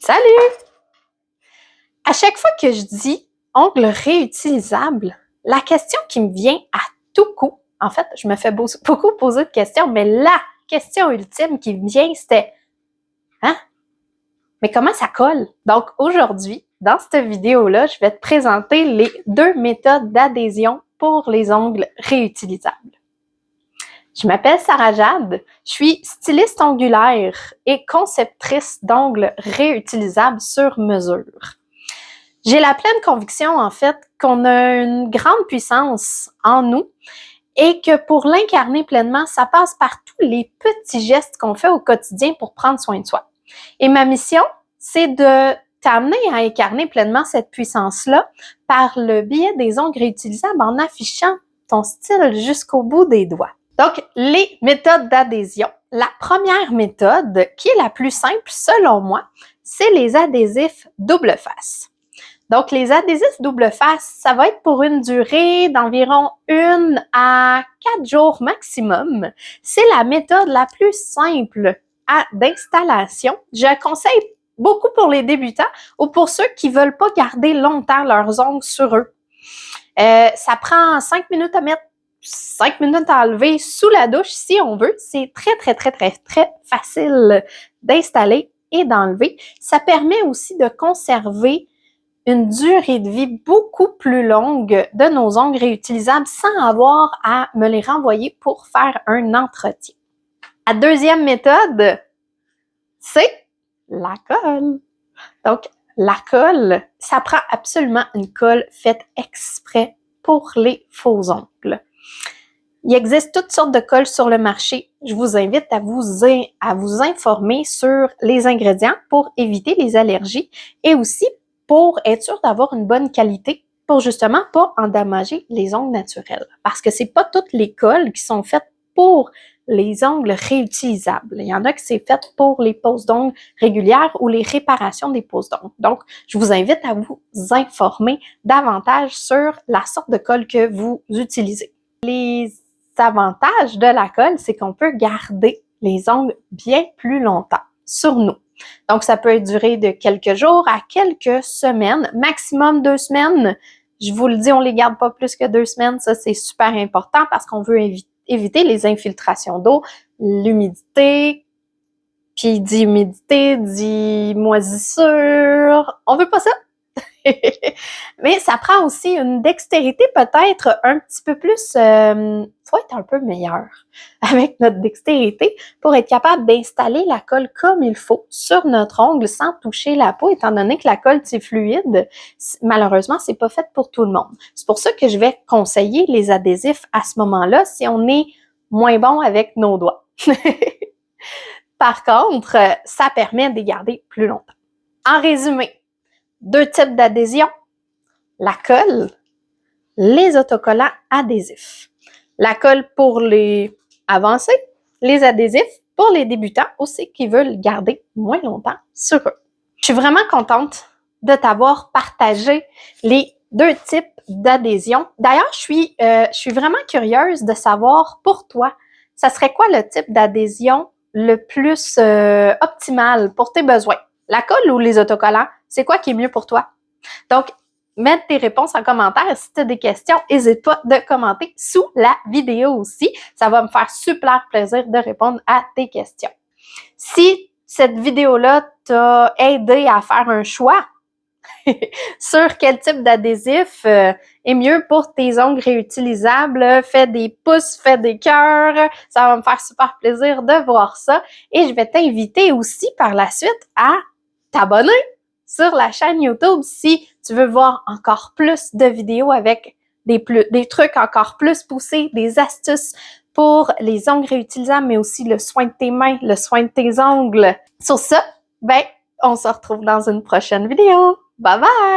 Salut! À chaque fois que je dis ongles réutilisables, la question qui me vient à tout coup, en fait, je me fais beaucoup poser de questions, mais la question ultime qui me vient, c'était « Hein? Mais comment ça colle? » Donc aujourd'hui, dans cette vidéo-là, je vais te présenter les 2 méthodes d'adhésion pour les ongles réutilisables. Je m'appelle Sarah Jade, je suis styliste ongulaire et conceptrice d'ongles réutilisables sur mesure. J'ai la pleine conviction, en fait, qu'on a une grande puissance en nous et que pour l'incarner pleinement, ça passe par tous les petits gestes qu'on fait au quotidien pour prendre soin de soi. Et ma mission, c'est de t'amener à incarner pleinement cette puissance-là par le biais des ongles réutilisables en affichant ton style jusqu'au bout des doigts. Donc, les méthodes d'adhésion. La première méthode, qui est la plus simple selon moi, c'est les adhésifs double face. Donc, les adhésifs double face, ça va être pour une durée d'environ 1 à 4 jours maximum. C'est la méthode la plus simple d'installation. Je conseille beaucoup pour les débutants ou pour ceux qui veulent pas garder longtemps leurs ongles sur eux. Ça prend 5 minutes à mettre, 5 minutes à enlever sous la douche si on veut. C'est très facile d'installer et d'enlever. Ça permet aussi de conserver une durée de vie beaucoup plus longue de nos ongles réutilisables sans avoir à me les renvoyer pour faire un entretien. La deuxième méthode, c'est la colle. Donc, la colle, ça prend absolument une colle faite exprès pour les faux ongles. Il existe toutes sortes de colles sur le marché. Je vous invite à vous informer sur les ingrédients pour éviter les allergies et aussi pour être sûr d'avoir une bonne qualité pour justement pas endommager les ongles naturels. Parce que c'est pas toutes les colles qui sont faites pour les ongles réutilisables. Il y en a qui c'est fait pour les poses d'ongles régulières ou les réparations des poses d'ongles. Donc, je vous invite à vous informer davantage sur la sorte de colle que vous utilisez. Les avantages de la colle, c'est qu'on peut garder les ongles bien plus longtemps sur nous. Donc, ça peut durer de quelques jours à quelques semaines, maximum 2 semaines. Je vous le dis, on les garde pas plus que 2 semaines. Ça, c'est super important parce qu'on veut éviter les infiltrations d'eau, l'humidité, puis dit humidité, dit moisissure. On veut pas ça. Mais ça prend aussi une dextérité peut-être un petit peu plus, faut être un peu meilleur avec notre dextérité pour être capable d'installer la colle comme il faut sur notre ongle sans toucher la peau, étant donné que la colle c'est fluide. Malheureusement, c'est pas fait pour tout le monde. C'est pour ça que je vais conseiller les adhésifs à ce moment-là si on est moins bon avec nos doigts. Par contre, ça permet de les garder plus longtemps. En résumé, 2 types d'adhésion, la colle, les autocollants adhésifs. La colle pour les avancés, les adhésifs pour les débutants aussi qui veulent garder moins longtemps sur eux. Je suis vraiment contente de t'avoir partagé les 2 types d'adhésion. D'ailleurs, je suis vraiment curieuse de savoir pour toi, ça serait quoi le type d'adhésion le plus optimal pour tes besoins? La colle ou les autocollants? C'est quoi qui est mieux pour toi? Donc, mets tes réponses en commentaire. Si tu as des questions, n'hésite pas de commenter sous la vidéo aussi. Ça va me faire super plaisir de répondre à tes questions. Si cette vidéo-là t'a aidé à faire un choix sur quel type d'adhésif est mieux pour tes ongles réutilisables, fais des pouces, fais des cœurs. Ça va me faire super plaisir de voir ça. Et je vais t'inviter aussi par la suite à t'abonner sur la chaîne YouTube si tu veux voir encore plus de vidéos avec des trucs encore plus poussés, des astuces pour les ongles réutilisables, mais aussi le soin de tes mains, le soin de tes ongles. Sur ça, on se retrouve dans une prochaine vidéo. Bye bye!